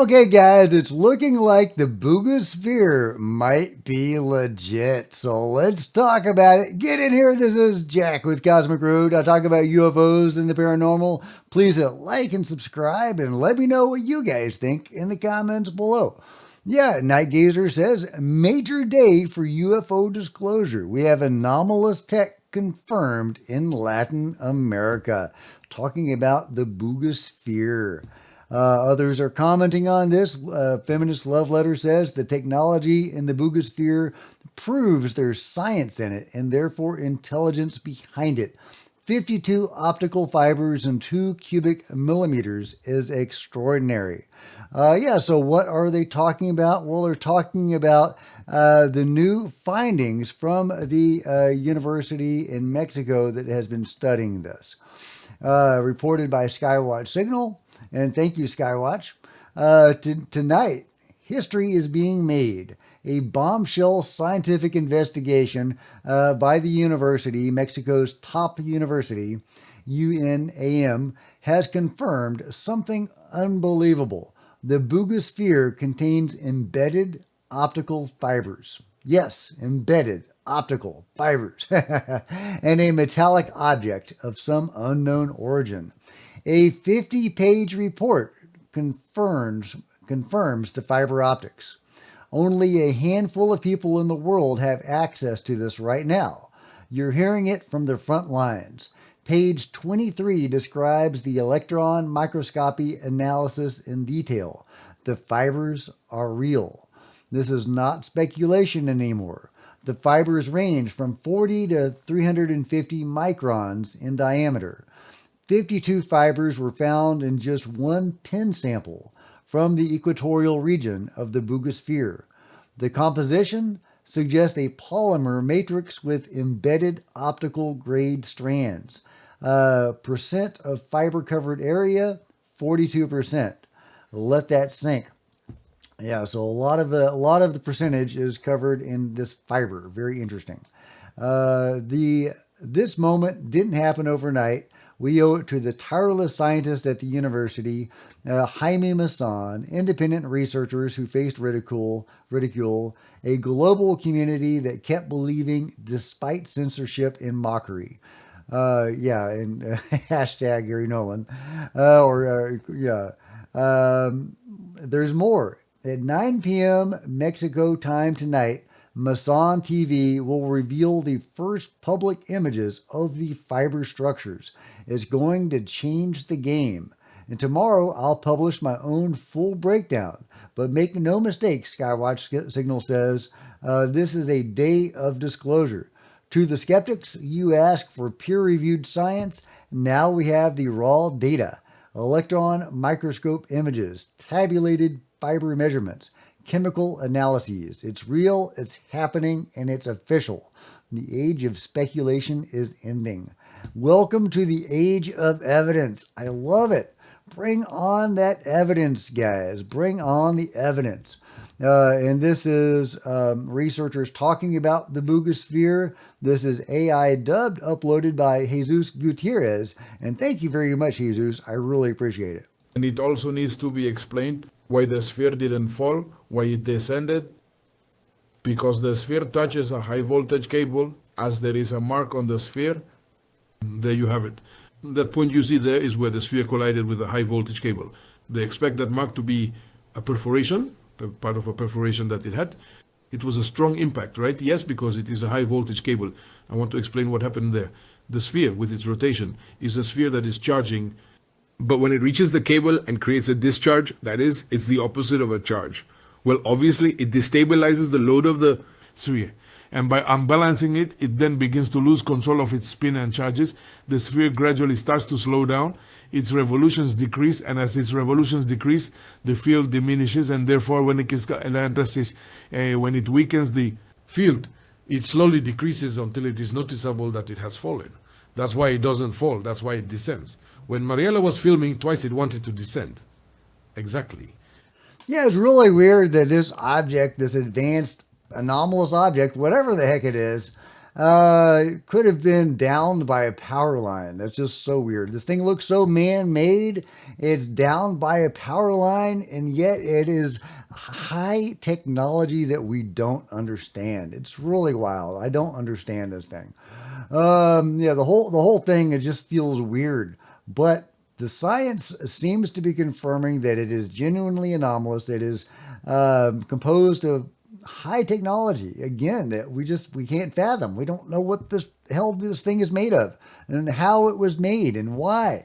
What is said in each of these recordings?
Okay, guys, it's looking like the Buga sphere might be legit. So let's talk about it. Get in here. This is Jack with Cosmic Road. I talk about UFOs and the paranormal. Please like and subscribe and let me know what you guys think in the comments below. Yeah, Night Gazer says, major day for UFO disclosure. We have anomalous tech confirmed in Latin America. Talking about the Buga sphere. Others are commenting on this. Feminist Love Letter says the technology in the Buga sphere proves there's science in it and therefore intelligence behind it. 52 optical fibers and 2 cubic millimeters is extraordinary. So what are they talking about? Well, they're talking about the new findings from the university in Mexico that has been studying this. Reported by Skywatch Signal. And thank you, Skywatch. Tonight, history is being made. A bombshell scientific investigation by the university, Mexico's top university, UNAM, has confirmed something unbelievable. The Buga sphere contains embedded optical fibers. Yes, embedded optical fibers. And a metallic object of some unknown origin. A 50-page report confirms the fiber optics. Only a handful of people in the world have access to this right now. You're hearing it from the front lines. Page 23 describes the electron microscopy analysis in detail. The fibers are real. This is not speculation anymore. The fibers range from 40 to 350 microns in diameter. 52 fibers were found in just one pin sample from the equatorial region of the Buga sphere. The composition suggests a polymer matrix with embedded optical grade strands. Percent of fiber covered area, 42%. Let that sink. Yeah, so a lot of the percentage is covered in this fiber. Very interesting. This moment didn't happen overnight. We owe it to the tireless scientists at the university, Jaime Maussan, independent researchers who faced ridicule, a global community that kept believing despite censorship and mockery. And hashtag Gary Nolan. There's more. At 9 p.m. Mexico time tonight, Maussan TV will reveal the first public images of the fiber structures. It's going to change the game. And tomorrow I'll publish my own full breakdown. But make no mistake, Skywatch Signal says, this is a day of disclosure. To the skeptics, you ask for peer-reviewed science. Now we have the raw data. Electron microscope images, tabulated fiber measurements, chemical analyses. It's real, it's happening, and it's official. The age of speculation is ending. Welcome to the age of evidence. I love it. Bring on that evidence, guys. Bring on the evidence. And this is researchers talking about the Buga sphere. This is AI dubbed, uploaded by Jesus Gutierrez. And thank you very much, Jesus. I really appreciate it. And it also needs to be explained why the sphere didn't fall, why it descended, because the sphere touches a high voltage cable, as there is a mark on the sphere. There you have it. That point you see there is where the sphere collided with a high voltage cable. They expect that mark to be a perforation, part of a perforation that it had. It was a strong impact, right? Yes, because it is a high voltage cable. I want to explain what happened there. The sphere, with its rotation, is a sphere that is charging. But when it reaches the cable and creates a discharge, that is, it's the opposite of a charge. Well, obviously, it destabilizes the load of the sphere. And by unbalancing it, it then begins to lose control of its spin and charges. The sphere gradually starts to slow down. Its revolutions decrease, and as its revolutions decrease, the field diminishes, and therefore, when it weakens the field, it slowly decreases until it is noticeable that it has fallen. That's why it doesn't fall. That's why it descends. When Mariela was filming, twice it wanted to descend. Exactly. Yeah, it's really weird that this object, this advanced anomalous object, whatever the heck it is, Could have been downed by a power line. That's just so weird. This thing looks so man-made. It's downed by a power line, and yet it is high technology that we don't understand. It's really wild. I don't understand this thing. Yeah, the whole thing, it just feels weird. But the science seems to be confirming that it is genuinely anomalous. It is composed of high technology again that we can't fathom. We don't know what this hell this thing is made of and how it was made and why.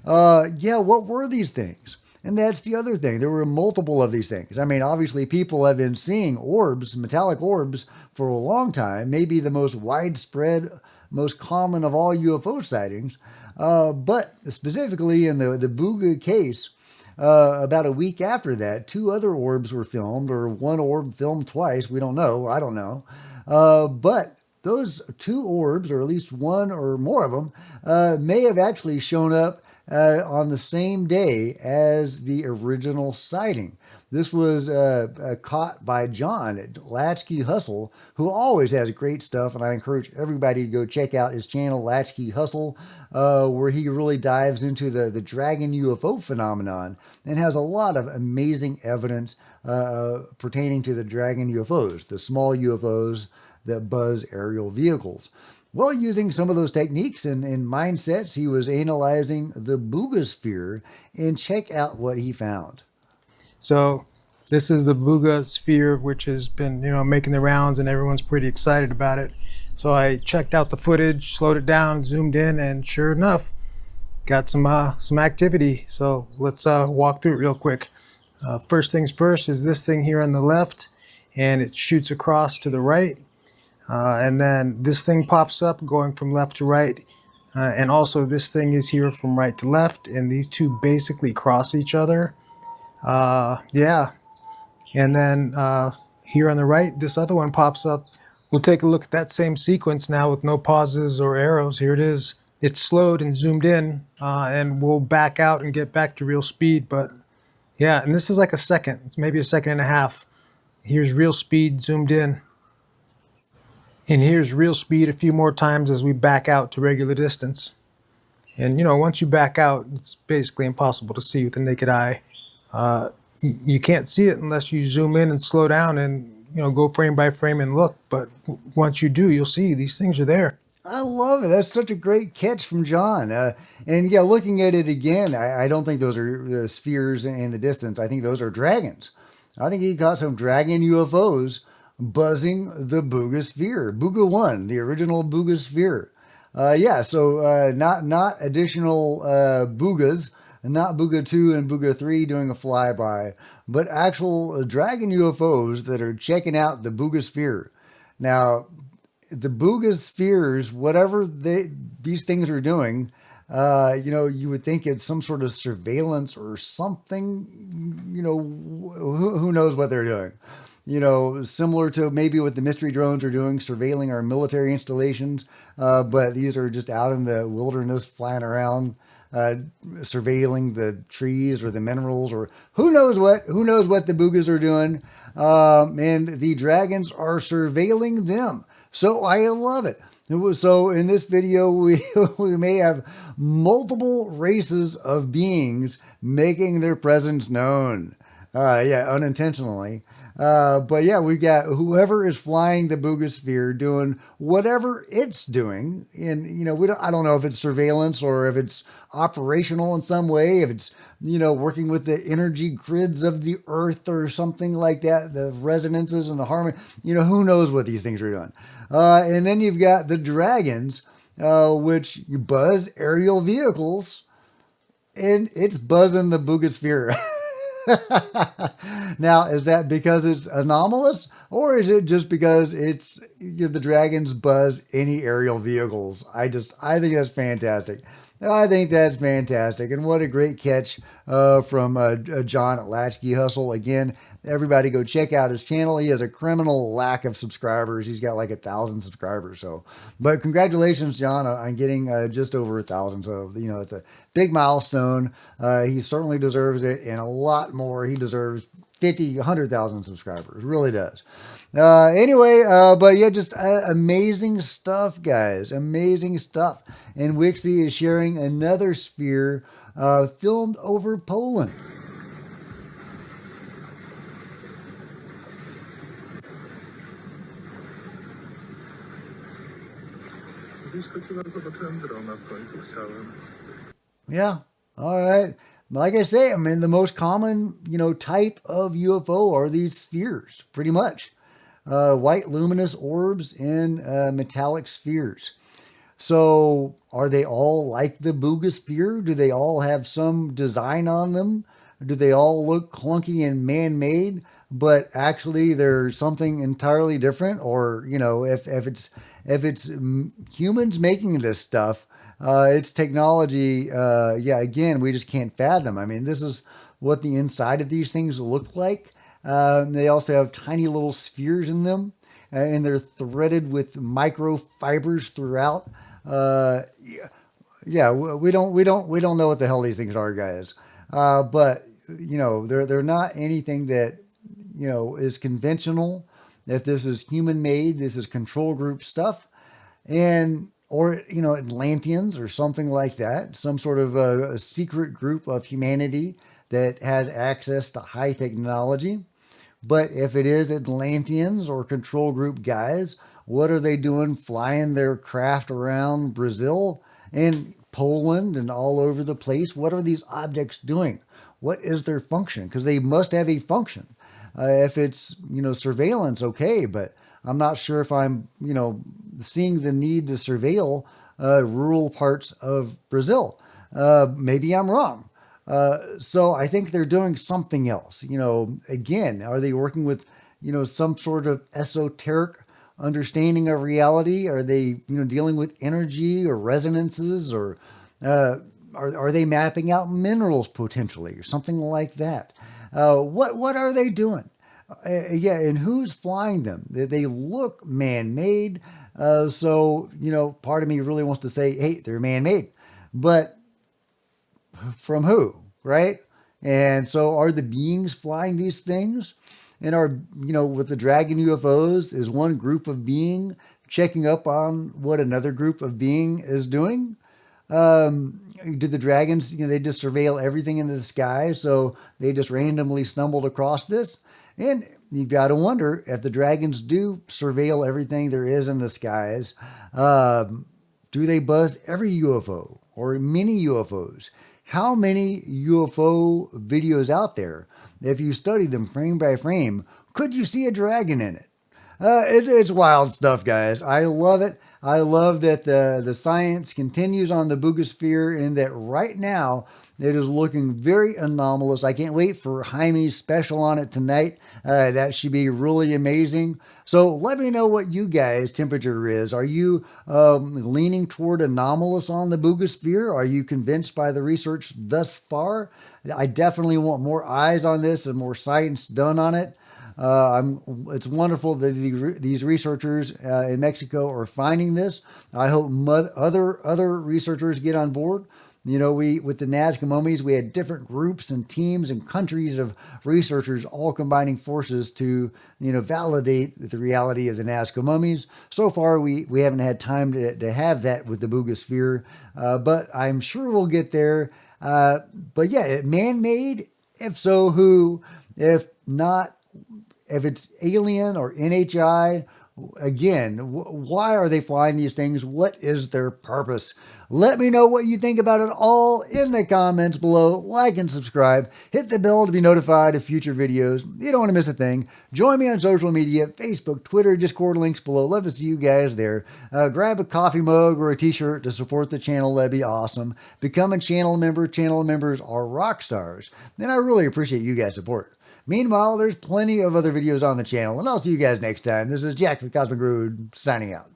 Yeah, what were these things? And that's the other thing. There were multiple of these things. I mean, obviously, people have been seeing orbs, metallic orbs, for a long time. Maybe the most widespread, most common of all UFO sightings. But specifically in the Buga case, about a week after that, two other orbs were filmed, or one orb filmed twice. We don't know. I don't know. But those two orbs, or at least one or more of them, may have actually shown up on the same day as the original sighting. This was caught by John at Latchkey Hustle, who always has great stuff, and I encourage everybody to go check out his channel, Latchkey Hustle, where he really dives into the dragon UFO phenomenon and has a lot of amazing evidence pertaining to the dragon UFOs, the small UFOs that buzz aerial vehicles. Well, using some of those techniques and mindsets, he was analyzing the Buga and check out what he found. So this is the Buga sphere, which has been, making the rounds, and everyone's pretty excited about it. So I checked out the footage, slowed it down, zoomed in, and sure enough, got some activity. So let's walk through it real quick. First things first is this thing here on the left, and it shoots across to the right. And then this thing pops up going from left to right. And also this thing is here from right to left, and these two basically cross each other. Yeah. And then here on the right, this other one pops up. We'll take a look at that same sequence now with no pauses or arrows. Here it is. It's slowed and zoomed in, and we'll back out and get back to real speed. But yeah, and this is like a second. It's maybe a second and a half. Here's real speed zoomed in. And here's real speed a few more times as we back out to regular distance. And once you back out, it's basically impossible to see with the naked eye. You can't see it unless you zoom in and slow down and go frame by frame and look. But once you do, you'll see these things are there. I love it. That's such a great catch from John. And yeah, looking at it again, I don't think those are the spheres in the distance. I think those are dragons. I think he caught some dragon UFOs buzzing the Buga sphere. Buga 1, the original Buga sphere. Yeah, so not additional Bugas, not Buga 2 and Buga 3 doing a flyby, but actual dragon UFOs that are checking out the Buga sphere. Now, the Buga spheres, whatever these things are doing, you would think it's some sort of surveillance or something. Who knows what they're doing? Similar to maybe what the mystery drones are doing, surveilling our military installations. But these are just out in the wilderness, flying around, surveilling the trees or the minerals, or who knows what the Bugas are doing. And the dragons are surveilling them. So I love it. So in this video, we may have multiple races of beings making their presence known. Yeah, unintentionally. But yeah, we got whoever is flying the Buga sphere doing whatever it's doing. And, I don't know if it's surveillance or if it's operational in some way, if it's, working with the energy grids of the earth or something like that, the resonances and the harmony, who knows what these things are doing. And then you've got the dragons, which buzz aerial vehicles, and it's buzzing the Buga sphere. Now, is that because it's anomalous, or is it just because it's the dragons buzz any aerial vehicles? I think that's fantastic. I think that's fantastic, and what a great catch from John at Latchkey Hustle. Again, everybody go check out his channel. He has a criminal lack of subscribers. He's got like 1,000 subscribers. So, but congratulations, John, on getting just over 1,000. So, it's a big milestone. He certainly deserves it, and a lot more. He deserves 50, 100,000 subscribers. It really does. Anyway, but yeah, just amazing stuff, guys. Amazing stuff. And Wixie is sharing another sphere filmed over Poland. Yeah. All right. Like I say, I mean, the most common, type of UFO are these spheres, pretty much. White luminous orbs and metallic spheres. So, are they all like the Buga sphere? Do they all have some design on them? Do they all look clunky and man-made, but actually they're something entirely different? Or if it's humans making this stuff, it's technology. Yeah, again, we just can't fathom. I mean, this is what the inside of these things look like. They also have tiny little spheres in them, and they're threaded with microfibers throughout. Yeah, we don't know what the hell these things are, guys. But they're not anything that is conventional. If this is human made, this is control group stuff, and or Atlanteans or something like that, some sort of a secret group of humanity that has access to high technology. But if it is Atlanteans or control group guys, what are they doing flying their craft around Brazil and Poland and all over the place? What are these objects doing? What is their function? Because they must have a function. If it's, surveillance, okay, but I'm not sure if I'm, seeing the need to surveil rural parts of Brazil. Maybe I'm wrong. So I think they're doing something else. Again, are they working with, some sort of esoteric understanding of reality? Are they, dealing with energy or resonances, or are they mapping out minerals potentially or something like that? What are they doing? Yeah, and who's flying them? They look man-made. So part of me really wants to say, hey, they're man-made, but from who, right? And so are the beings flying these things? And are, with the Dragon UFOs, is one group of being checking up on what another group of being is doing? Do the dragons, they just surveil everything in the sky, so they just randomly stumbled across this? And you've got to wonder if the dragons do surveil everything there is in the skies. Do they buzz every UFO or many UFOs? How many UFO videos out there, if you study them frame by frame, could you see a dragon in it? It's wild stuff, guys. I love it. I love that the science continues on the Bugosphere, and that right now it is looking very anomalous. I can't wait for Jaime's special on it tonight. That should be really amazing. So let me know what you guys' temperature is. Are you leaning toward anomalous on the Bugosphere? Are you convinced by the research thus far? I definitely want more eyes on this and more science done on it. It's wonderful that these researchers in Mexico are finding this. I hope other researchers get on board. We with the Nazca mummies, we had different groups and teams and countries of researchers all combining forces to validate the reality of the Nazca mummies. So far, we haven't had time to have that with the Bugosphere, but I'm sure we'll get there. But yeah, man-made. If so, who? If not, if it's alien or NHI, again, why are they flying these things? What is their purpose? Let me know what you think about it all in the comments below. Like and subscribe. Hit the bell to be notified of future videos. You don't want to miss a thing. Join me on social media, Facebook, Twitter, Discord, links below. Love to see you guys there. Grab a coffee mug or a t-shirt to support the channel. That'd be awesome. Become a channel member. Channel members are rock stars. And I really appreciate you guys' support. Meanwhile, there's plenty of other videos on the channel, and I'll see you guys next time. This is Jack with Cosmic Rude, signing out.